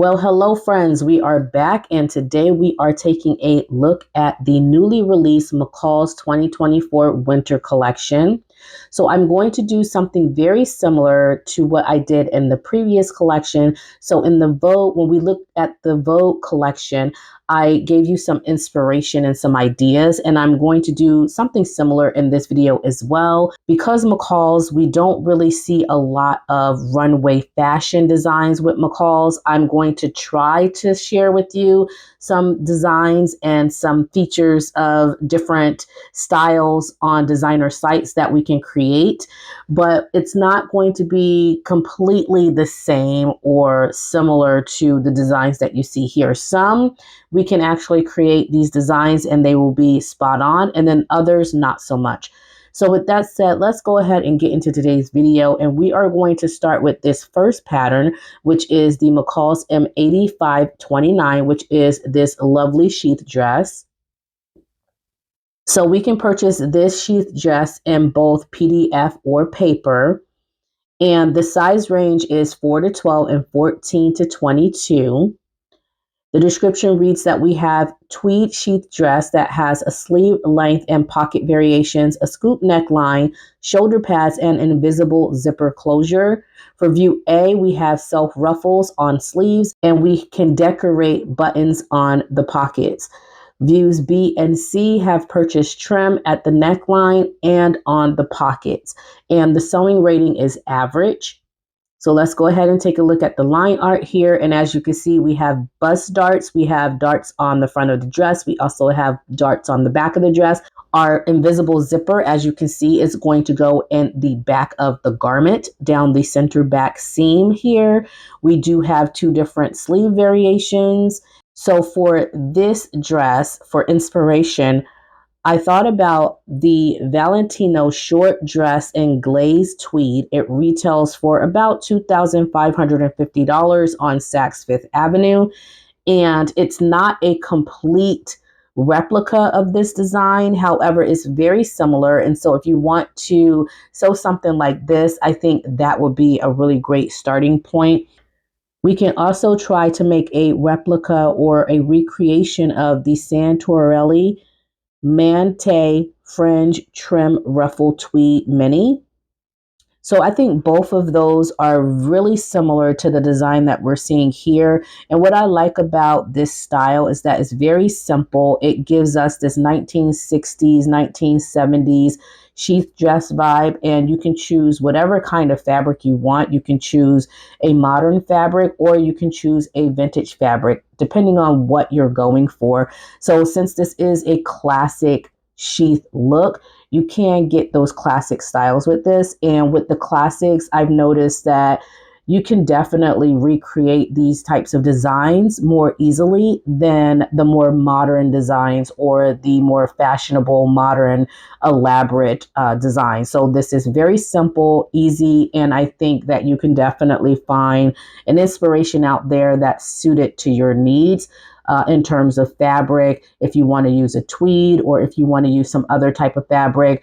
Well, hello friends, we are back and today we are taking a look at the newly released McCall's 2024 winter collection. So I'm going to do something very similar to what I did in the previous collection. So in the Vogue, when we looked at the Vogue collection, I gave you some inspiration and some ideas, and I'm going to do something similar in this video as well. Because McCall's, we don't really see a lot of runway fashion designs with McCall's. I'm going to try to share with you some designs and some features of different styles on designer sites that we can create, but it's not going to be completely the same or similar to the designs that you see here. Some we can actually create these designs and they will be spot on, and then others not so much. So with that said, let's go ahead and get into today's video, and we are going to start with this first pattern, which is the McCalls M8529, which is this lovely sheath dress. So we can purchase this sheath dress in both PDF or paper, and the size range is 4 to 12 and 14 to 22. The description reads that we have tweed sheath dress that has a sleeve length and pocket variations, a scoop neckline, shoulder pads, and an invisible zipper closure. For view A, we have self ruffles on sleeves, and we can decorate buttons on the pockets. Views B and C have purchased trim at the neckline and on the pockets, and the sewing rating is average. So let's go ahead and take a look at the line art here. And as you can see, we have bust darts. We have darts on the front of the dress. We also have darts on the back of the dress. Our invisible zipper, as you can see, is going to go in the back of the garment down the center back seam here. We do have two different sleeve variations. So for this dress, for inspiration, I thought about the Valentino short dress in glazed tweed. It retails for about $2,550 on Saks Fifth Avenue. And it's not a complete replica of this design. However, it's very similar. And so if you want to sew something like this, I think that would be a really great starting point. We can also try to make a replica or a recreation of the Santorelli Mante fringe trim ruffle tweed mini. So I think both of those are really similar to the design that we're seeing here. And what I like about this style is that it's very simple. It gives us this 1960s, 1970s sheath dress vibe, and you can choose whatever kind of fabric you want. You can choose a modern fabric or you can choose a vintage fabric, depending on what you're going for. So since this is a classic sheath look, you can get those classic styles with this. And with the classics, I've noticed that you can definitely recreate these types of designs more easily than the more modern designs or the more fashionable, modern, elaborate designs. So this is very simple, easy, and I think that you can definitely find an inspiration out there that's suited to your needs. In terms of fabric, if you want to use a tweed or if you want to use some other type of fabric.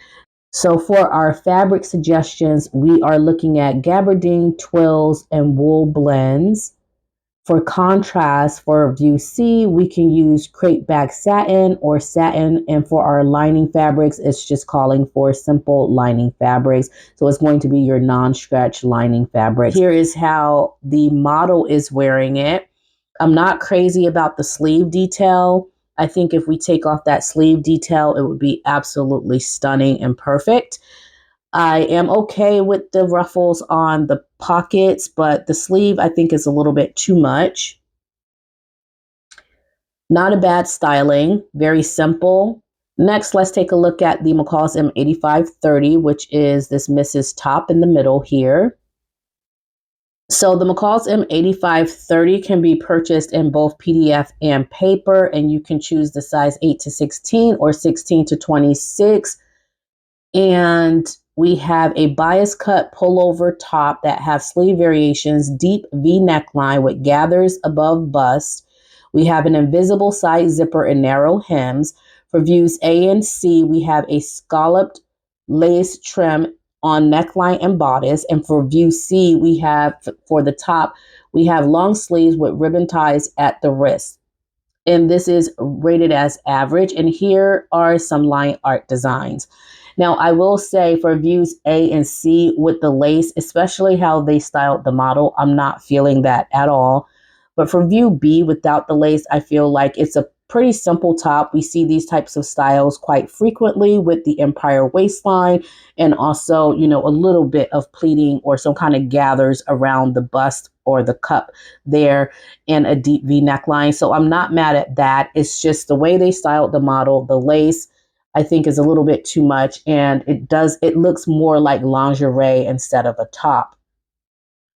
So for our fabric suggestions, we are looking at gabardine, twills, and wool blends. For contrast, for view C, we can use crepe back satin or satin. And for our lining fabrics, it's just calling for simple lining fabrics. So it's going to be your non-stretch lining fabric. Here is how the model is wearing it. I'm not crazy about the sleeve detail. I think if we take off that sleeve detail, it would be absolutely stunning and perfect. I am okay with the ruffles on the pockets, but the sleeve I think is a little bit too much. Not a bad styling, very simple. Next, let's take a look at the McCalls M8530, which is this Mrs. top in the middle here. So the McCalls M8530 can be purchased in both PDF and paper, and you can choose the size 8 to 16 or 16 to 26. And we have a bias cut pullover top that has sleeve variations, deep V neckline with gathers above bust. We have an invisible side zipper and narrow hems. For views A and C, we have a scalloped lace trim on neckline and bodice. And for view C, we have, for the top, we have long sleeves with ribbon ties at the wrist. And this is rated as average. And here are some line art designs. Now, I will say for views A and C with the lace, especially how they styled the model, I'm not feeling that at all. But for view B without the lace, I feel like it's a pretty simple top. We see these types of styles quite frequently with the empire waistline and also, you know, a little bit of pleating or some kind of gathers around the bust or the cup there and a deep V neckline. So I'm not mad at that. It's just the way they styled the model. The lace, I think, is a little bit too much, and it looks more like lingerie instead of a top.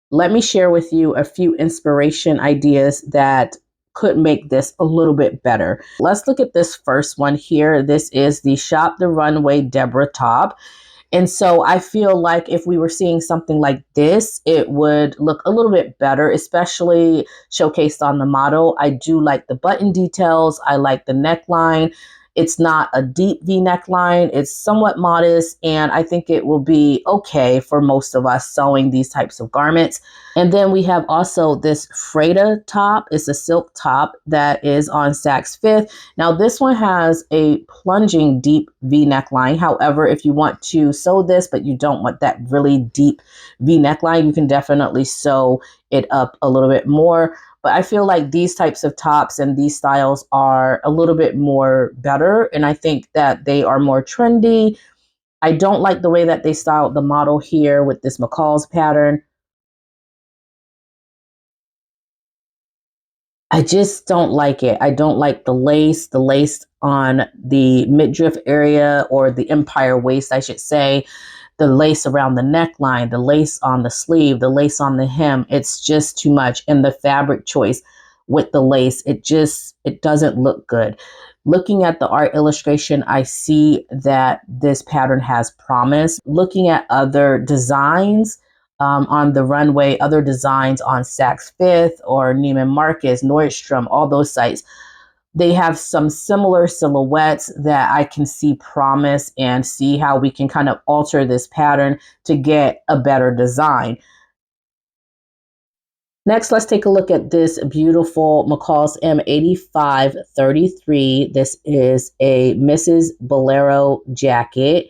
Let me share with you a few inspiration ideas that could make this a little bit better. Let's look at this first one here. This is the Shop the Runway Deborah top. And so I feel like if we were seeing something like this, it would look a little bit better, especially showcased on the model. I do like the button details. I like the neckline. It's not a deep V neckline. It's somewhat modest, and I think it will be okay for most of us sewing these types of garments. And then we have also this Freda top. It's a silk top that is on Saks Fifth. Now this one has a plunging deep V neckline. However, if you want to sew this, but you don't want that really deep V neckline, you can definitely sew it up a little bit more. But I feel like these types of tops and these styles are a little bit more better. And I think that they are more trendy. I don't like the way that they styled the model here with this McCall's pattern. I just don't like it. I don't like the lace on the midriff area, or the empire waist, I should say, the lace around the neckline, the lace on the sleeve, the lace on the hem. It's just too much. And the fabric choice with the lace, it doesn't look good. Looking at the art illustration, I see that this pattern has promise. Looking at other designs on the runway, other designs on Saks Fifth or Neiman Marcus, Nordstrom, all those sites, they have some similar silhouettes that I can see promise and see how we can kind of alter this pattern to get a better design. Next, let's take a look at this beautiful McCalls M8533. This is a Mrs. Bolero jacket,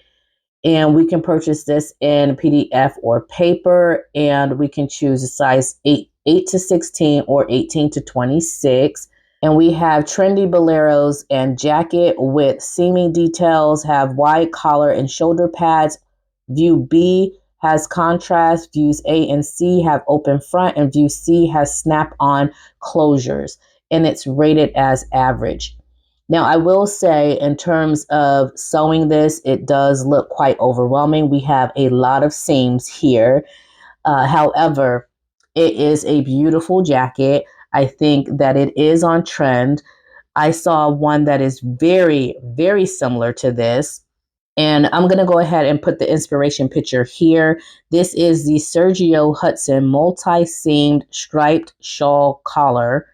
and we can purchase this in PDF or paper, and we can choose a size 8 to 16 or 18 to 26. And we have trendy boleros and jacket with seaming details, have wide collar and shoulder pads. View B has contrast. Views A and C have open front, and view C has snap-on closures, and it's rated as average. Now, I will say, in terms of sewing this, it does look quite overwhelming. We have a lot of seams here. However, it is a beautiful jacket. I think that it is on trend. I saw one that is very, very similar to this. And I'm going to go ahead and put the inspiration picture here. This is the Sergio Hudson multi-seamed striped shawl collar.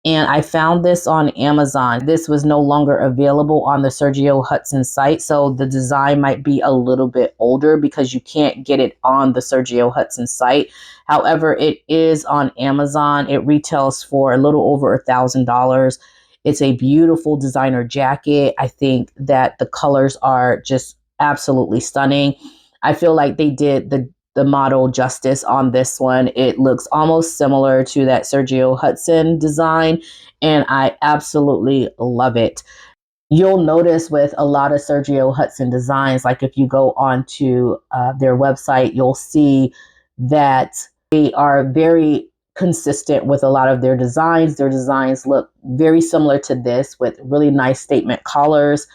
And I found this on Amazon. This was no longer available on the Sergio Hudson site, so the design might be a little bit older because you can't get it on the Sergio Hudson site. However, it is on Amazon. It retails for a little over $1,000. It's a beautiful designer jacket. I think that the colors are just absolutely stunning. I feel like they did the model justice on this one. It looks almost similar to that Sergio Hudson design, and I absolutely love it. You'll notice with a lot of Sergio Hudson designs, like if you go onto their website, you'll see that they are very consistent with a lot of their designs. Their designs look very similar to this, with really nice statement collars,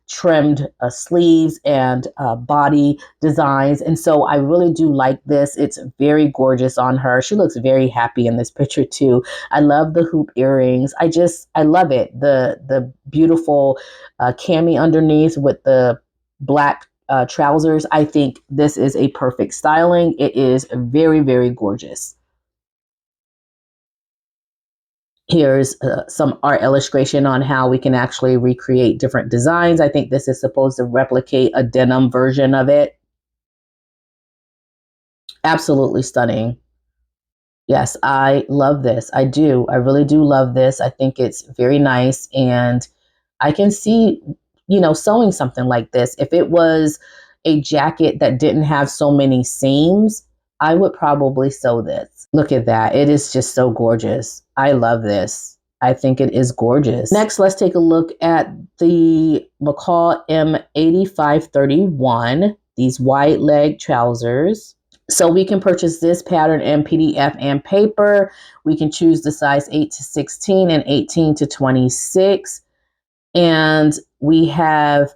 trimmed sleeves, and body designs. And so I really do like this. It's very gorgeous on her. She looks very happy in this picture too. I love the hoop earrings. I love it. The beautiful cami underneath with the black trousers. I think this is a perfect styling. It is very, very gorgeous. Here's some art illustration on how we can actually recreate different designs. I think this is supposed to replicate a denim version of it. Absolutely stunning. Yes, I love this. I do. I really do love this. I think it's very nice. And I can see, sewing something like this. If it was a jacket that didn't have so many seams, I would probably sew this. Look at that. It is just so gorgeous. I love this. I think it is gorgeous. Next, let's take a look at the McCall M8531, these wide leg trousers. So we can purchase this pattern in PDF and paper. We can choose the size 8 to 16 and 18 to 26. And we have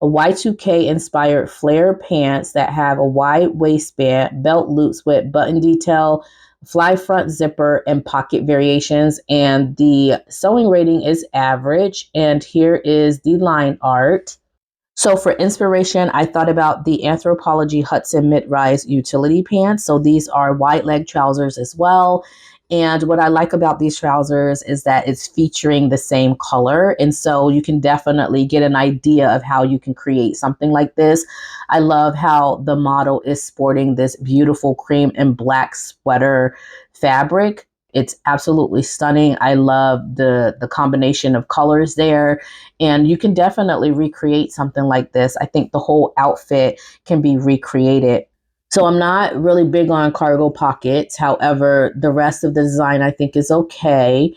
a Y2K inspired flare pants that have a wide waistband, belt loops with button detail, fly front zipper, and pocket variations. And the sewing rating is average. And here is the line art. So for inspiration, I thought about the Anthropologie Hudson mid-rise utility pants. So these are wide leg trousers as well. And what I like about these trousers is that it's featuring the same color. And so you can definitely get an idea of how you can create something like this. I love how the model is sporting this beautiful cream and black sweater fabric. It's absolutely stunning. I love the combination of colors there. And you can definitely recreate something like this. I think the whole outfit can be recreated. So I'm not really big on cargo pockets. However, the rest of the design I think is okay.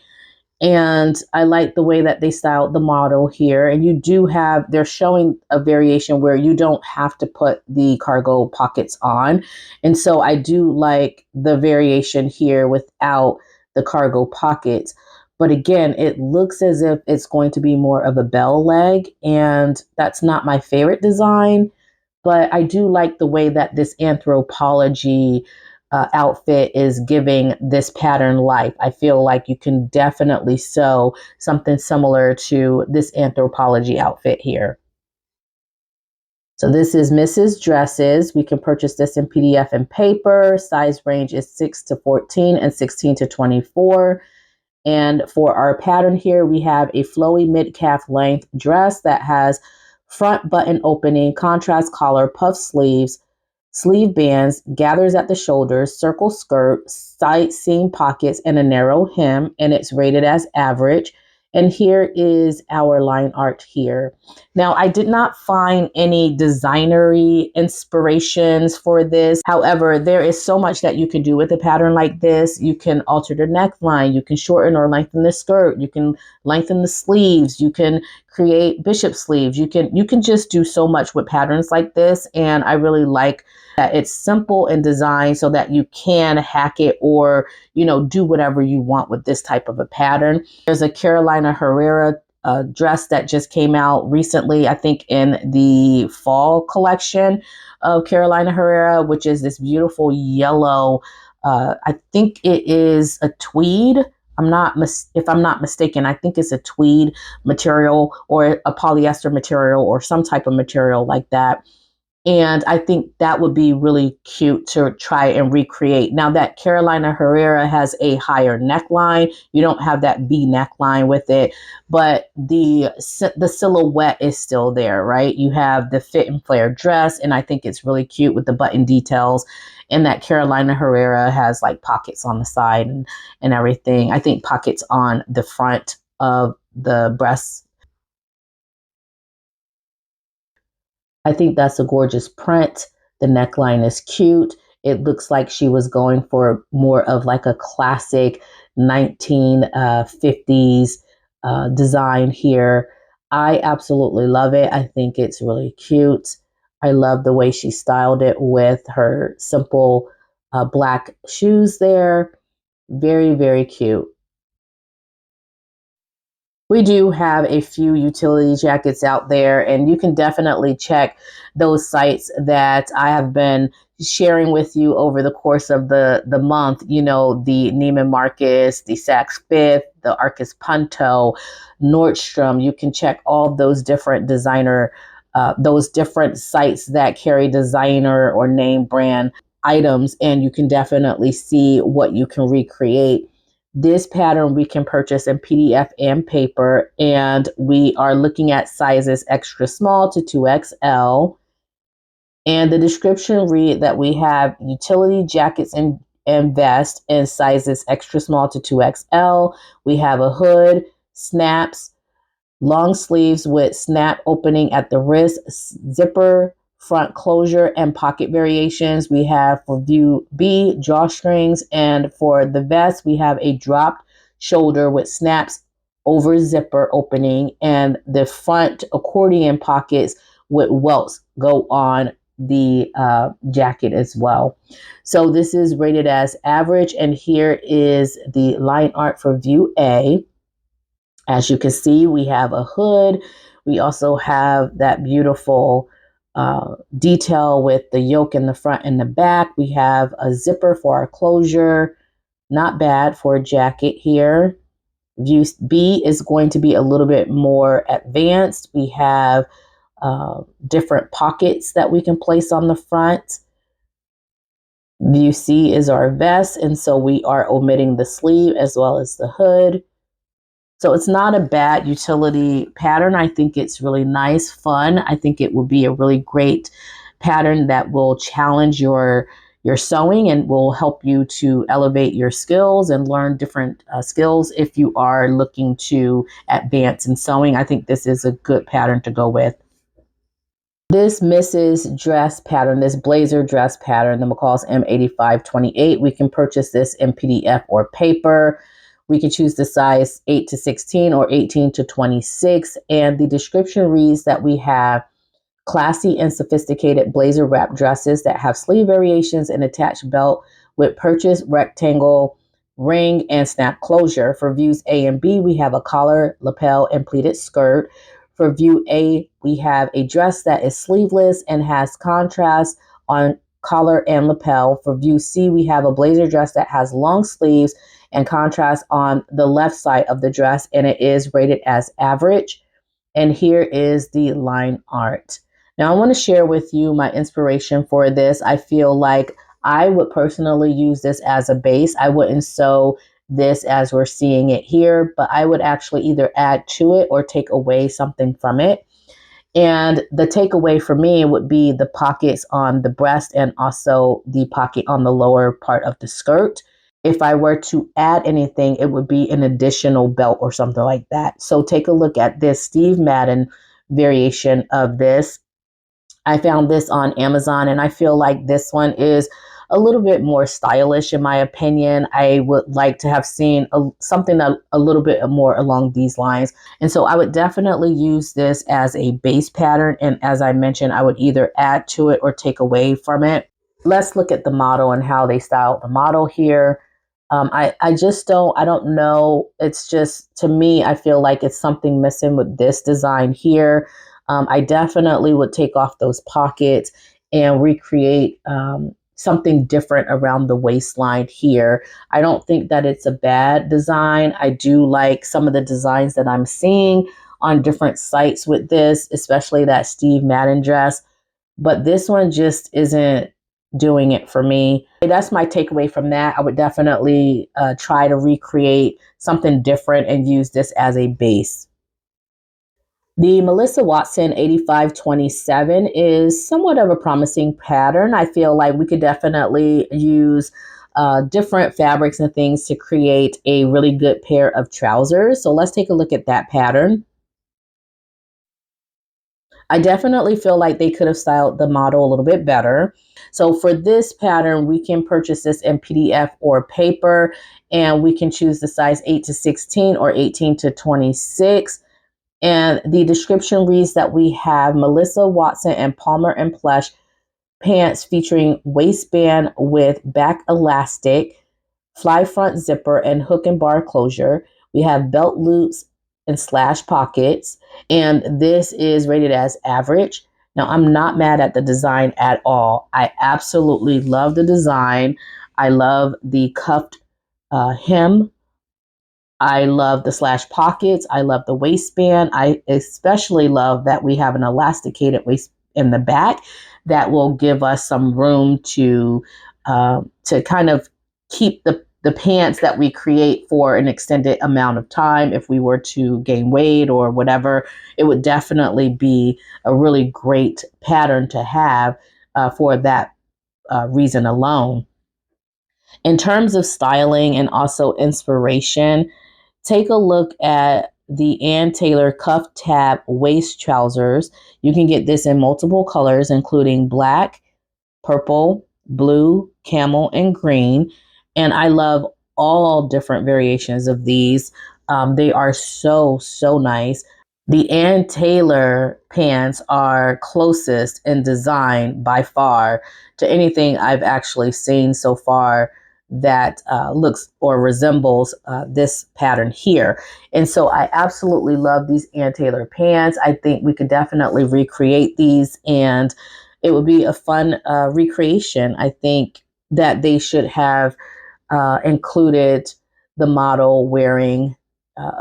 And I like the way that they styled the model here. And you do have, they're showing a variation where you don't have to put the cargo pockets on. And so I do like the variation here without the cargo pockets. But again, it looks as if it's going to be more of a bell leg. And that's not my favorite design. But I do like the way that this Anthropologie outfit is giving this pattern life. I feel like you can definitely sew something similar to this Anthropologie outfit here. So this is Mrs. Dresses. We can purchase this in PDF and paper. Size range is 6 to 14 and 16 to 24. And for our pattern here, we have a flowy mid-calf length dress that has front button opening, contrast collar, puff sleeves, sleeve bands, gathers at the shoulders, circle skirt, side seam pockets, and a narrow hem, and it's rated as average. And here is our line art here. Now, I did not find any designery inspirations for this. However, there is so much that you can do with a pattern like this. You can alter the neckline. You can shorten or lengthen the skirt. You can lengthen the sleeves. You can create bishop sleeves. You can just do so much with patterns like this. And I really like that it's simple in design so that you can hack it or, do whatever you want with this type of a pattern. There's a Carolina Herrera dress that just came out recently, I think in the fall collection of Carolina Herrera, which is this beautiful yellow, I think it is a tweed. If I'm not mistaken, I think it's a tweed material or a polyester material or some type of material like that. And I think that would be really cute to try and recreate. Now that Carolina Herrera has a higher neckline, you don't have that V neckline with it, but the silhouette is still there, right? You have the fit and flare dress, and I think it's really cute with the button details. And that Carolina Herrera has like pockets on the side and everything. I think pockets on the front of the breasts. I think that's a gorgeous print. The neckline is cute. It looks like she was going for more of like a classic 1950s design here. I absolutely love it. I think it's really cute. I love the way she styled it with her simple black shoes there. Very, very cute. We do have a few utility jackets out there, and you can definitely check those sites that I have been sharing with you over the course of the month. The Neiman Marcus, the Saks Fifth, the Arcus Punto, Nordstrom. You can check all those different those different sites that carry designer or name brand items, and you can definitely see what you can recreate. This pattern we can purchase in PDF and paper, and we are looking at sizes extra small to 2XL. And the description read that we have utility jackets and vest in sizes extra small to 2XL. We have a hood, snaps, long sleeves with snap opening at the wrist, zipper, front closure, and pocket variations. We have for view B, drawstrings, and for the vest, we have a dropped shoulder with snaps over zipper opening, and the front accordion pockets with welts go on the jacket as well. So this is rated as average, and here is the line art for view A. As you can see, we have a hood. We also have that beautiful detail with the yoke in the front and the back. We have a zipper for our closure. Not bad for a jacket here. View B is going to be a little bit more advanced. We have different pockets that we can place on the front. View C is our vest, and so we are omitting the sleeve as well as the hood. So it's not a bad utility pattern. I think it's really nice, fun. I think it will be a really great pattern that will challenge your sewing and will help you to elevate your skills and learn different skills if you are looking to advance in sewing. I think this is a good pattern to go with. This Mrs. dress pattern, this blazer dress pattern, the McCalls M8528, we can purchase this in PDF or paper. We can choose the size 8 to 16 or 18 to 26. And the description reads that we have classy and sophisticated blazer wrap dresses that have sleeve variations and attached belt with purchase rectangle ring and snap closure. For views A and B, we have a collar, lapel, and pleated skirt. For view A, we have a dress that is sleeveless and has contrast on collar and lapel. For view C, we have a blazer dress that has long sleeves and contrast on the left side of the dress, and it is rated as average. And here is the line art. Now I want to share with you my inspiration for this. I feel like I would personally use this as a base. I wouldn't sew this as we're seeing it here, but I would actually either add to it or take away something from it. And the takeaway for me would be the pockets on the breast and also the pocket on the lower part of the skirt. If I were to add anything, it would be an additional belt or something like that. So take a look at this Steve Madden variation of this. I found this on Amazon, and I feel like this one is a little bit more stylish in my opinion. I would like to have seen something a little bit more along these lines. And so I would definitely use this as a base pattern. And as I mentioned, I would either add to it or take away from it. Let's look at the model and how they styled the model here. I don't know. It's just, to me, I feel like it's something missing with this design here. I definitely would take off those pockets and recreate something different around the waistline here. I don't think that it's a bad design. I do like some of the designs that I'm seeing on different sites with this, especially that Steve Madden dress. But this one just isn't doing it for me. That's my takeaway from that. I would definitely try to recreate something different and use this as a base. The Melissa Watson 8527 is somewhat of a promising pattern. I feel like we could definitely use different fabrics and things to create a really good pair of trousers. So let's take a look at that pattern. I definitely feel like they could have styled the model a little bit better. So for this pattern, we can purchase this in PDF or paper, and we can choose the size 8 to 16 or 18 to 26. And the description reads that we have Melissa Watson and Palmer and Plush pants featuring waistband with back elastic, fly front zipper, and hook and bar closure. We have belt loops and slash pockets, and this is rated as average. Now, I'm not mad at the design at all. I absolutely love the design. I love the cuffed hem. I love the slash pockets. I love the waistband. I especially love that we have an elasticated waist in the back that will give us some room to kind of keep the pants that we create for an extended amount of time. If we were to gain weight or whatever, it would definitely be a really great pattern to have. for that reason alone. In terms of styling and also inspiration, take a look at the Ann Taylor cuff tab waist trousers. You can get this in multiple colors, including black, purple, blue, camel, and green. And I love all different variations of these. They are so, so nice. The Ann Taylor pants are closest in design by far to anything I've actually seen so far that looks or resembles this pattern here. And so I absolutely love these Ann Taylor pants. I think we could definitely recreate these, and it would be a fun recreation. I think that they should have included the model wearing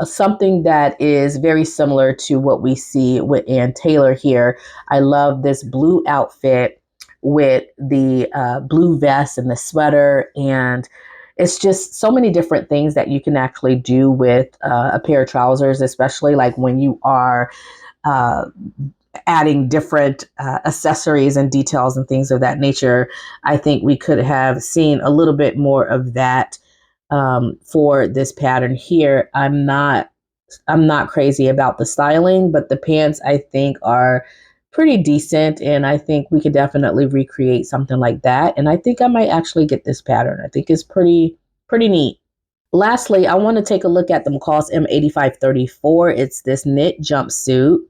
something that is very similar to what we see with Ann Taylor here. I love this blue outfit with the blue vest and the sweater, and it's just so many different things that you can actually do with a pair of trousers, especially like when you are adding different accessories and details and things of that nature. I think we could have seen a little bit more of that for this pattern here. I'm not crazy about the styling, but the pants I think are pretty decent, and I think we could definitely recreate something like that. And I think I might actually get this pattern. I think it's pretty neat. Lastly, I want to take a look at the McCalls M8534. It's this knit jumpsuit.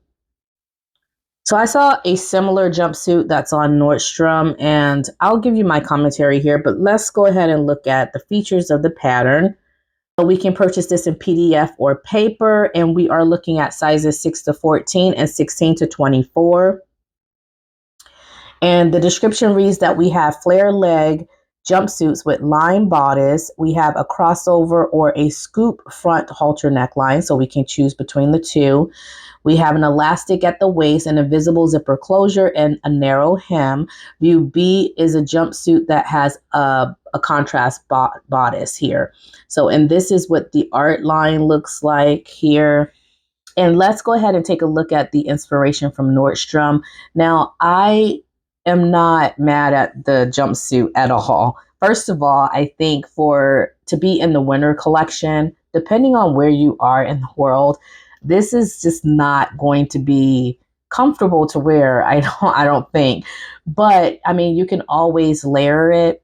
So I saw a similar jumpsuit that's on Nordstrom, and I'll give you my commentary here, but let's go ahead and look at the features of the pattern. So we can purchase this in PDF or paper, and we are looking at sizes 6 to 14 and 16 to 24. And the description reads that we have flare leg jumpsuits with line bodice. We have a crossover or a scoop front halter neckline, so we can choose between the two. We have an elastic at the waist, an invisible zipper closure, and a narrow hem. View B is a jumpsuit that has a contrast bodice here. So, and this is what the art line looks like here. And let's go ahead and take a look at the inspiration from Nordstrom. Now, I am not mad at the jumpsuit at all. First of all, I think to be in the winter collection, depending on where you are in the world, this is just not going to be comfortable to wear. I don't think. But I mean, you can always layer it.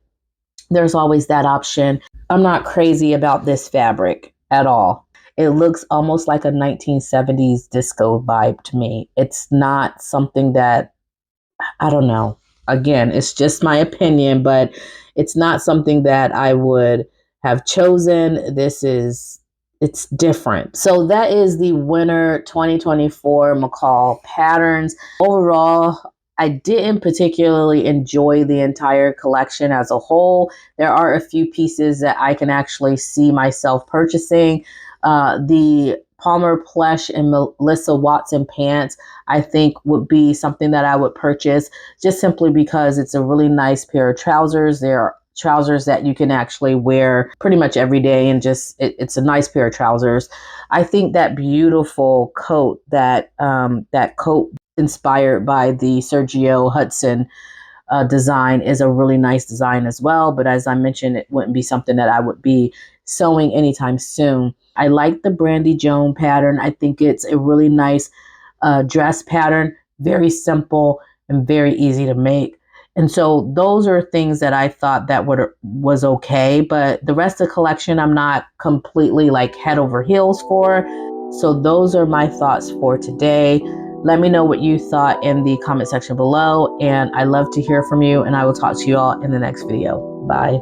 There's always that option. I'm not crazy about this fabric at all. It looks almost like a 1970s disco vibe to me. It's not something that, I don't know. Again, it's just my opinion, but it's not something that I would have chosen. It's different. So that is the winter 2024 McCall patterns. Overall, I didn't particularly enjoy the entire collection as a whole. There are a few pieces that I can actually see myself purchasing. The Palmer Plush and Melissa Watson pants, I think would be something that I would purchase just simply because it's a really nice pair of trousers. They're trousers that you can actually wear pretty much every day, and just it's a nice pair of trousers. I think that beautiful coat, that coat inspired by the Sergio Hudson design, is a really nice design as well. But as I mentioned, it wouldn't be something that I would be sewing anytime soon. I like the Brandy Joan pattern. I think it's a really nice dress pattern, very simple and very easy to make. And so those are things that I thought that was okay, but the rest of the collection, I'm not completely like head over heels for. So those are my thoughts for today. Let me know what you thought in the comment section below, and I love to hear from you, and I will talk to you all in the next video. Bye.